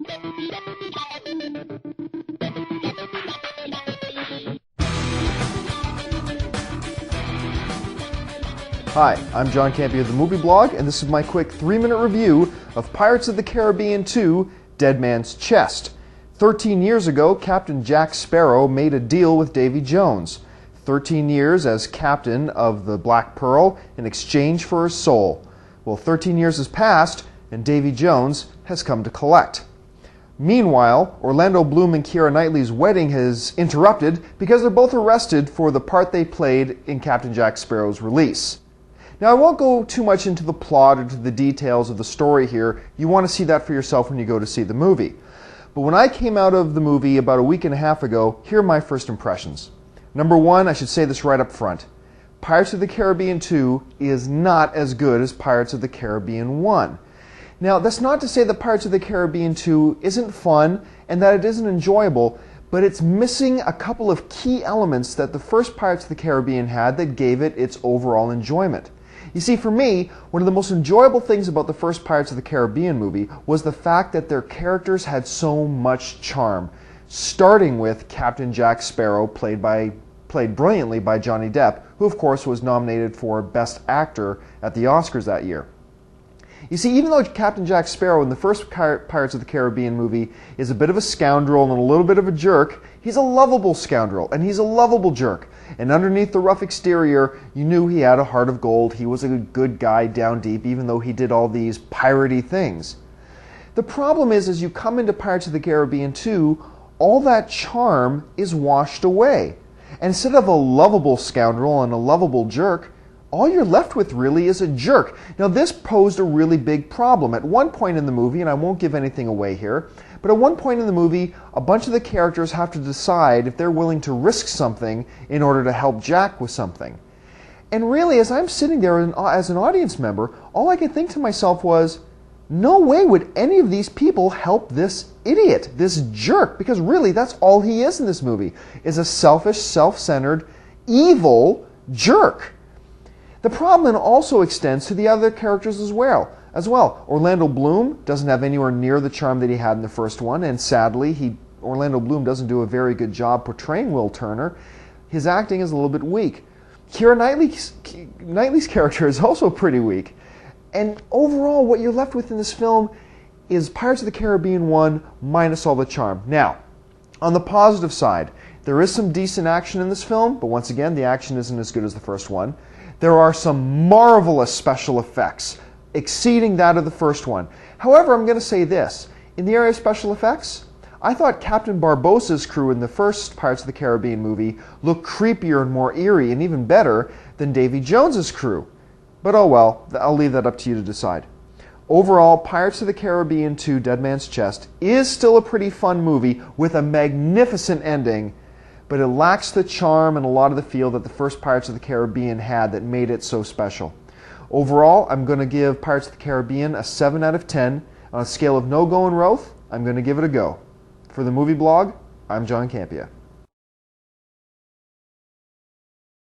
Hi, I'm John Campea of the Movie Blog, and this is my quick 3-minute review of Pirates of the Caribbean 2: Dead Man's Chest. 13 years ago, Captain Jack Sparrow made a deal with Davy Jones. 13 years as captain of the Black Pearl in exchange for his soul. Well, 13 years has passed, and Davy Jones has come to collect. Meanwhile, Orlando Bloom and Keira Knightley's wedding has interrupted because they're both arrested for the part they played in Captain Jack Sparrow's release. Now, I won't go too much into the plot or to the details of the story here. You want to see that for yourself when you go to see the movie. But when I came out of the movie about a week and a half ago, here are my first impressions. Number one, I should say this right up front. Pirates of the Caribbean 2 is not as good as Pirates of the Caribbean 1. Now, that's not to say that Pirates of the Caribbean 2 isn't fun and that it isn't enjoyable, but it's missing a couple of key elements that the first Pirates of the Caribbean had that gave it its overall enjoyment. You see, for me, one of the most enjoyable things about the first Pirates of the Caribbean movie was the fact that their characters had so much charm, starting with Captain Jack Sparrow, played brilliantly by Johnny Depp, who of course was nominated for Best Actor at the Oscars that year. You see, even though Captain Jack Sparrow in the first Pirates of the Caribbean movie is a bit of a scoundrel and a little bit of a jerk, he's a lovable scoundrel and he's a lovable jerk. And underneath the rough exterior, you knew he had a heart of gold. He was a good guy down deep, even though he did all these piratey things. The problem is, as you come into Pirates of the Caribbean 2, all that charm is washed away. And instead of a lovable scoundrel and a lovable jerk, all you're left with really is a jerk. Now, this posed a really big problem. At one point in the movie, and I won't give anything away here, but at one point in the movie, a bunch of the characters have to decide if they're willing to risk something in order to help Jack with something. And really, as I'm sitting there as an audience member, all I could think to myself was, no way would any of these people help this idiot, this jerk, because really that's all he is in this movie, is a selfish, self-centered, evil jerk. The problem also extends to the other characters as well. Orlando Bloom doesn't have anywhere near the charm that he had in the first one, and sadly, Orlando Bloom doesn't do a very good job portraying Will Turner. His acting is a little bit weak. Keira Knightley's character is also pretty weak. And overall, what you're left with in this film is Pirates of the Caribbean 1 minus all the charm. Now, on the positive side, there is some decent action in this film, but once again, the action isn't as good as the first one. There are some marvelous special effects, exceeding that of the first one. However, I'm going to say this. In the area of special effects, I thought Captain Barbossa's crew in the first Pirates of the Caribbean movie looked creepier and more eerie and even better than Davy Jones's crew. But oh well, I'll leave that up to you to decide. Overall, Pirates of the Caribbean 2: Dead Man's Chest is still a pretty fun movie with a magnificent ending, but it lacks the charm and a lot of the feel that the first Pirates of the Caribbean had that made it so special. Overall, I'm going to give Pirates of the Caribbean a 7 out of 10. On a scale of no-go and Roth, I'm going to give it a go. For the Movie Blog, I'm John Campea.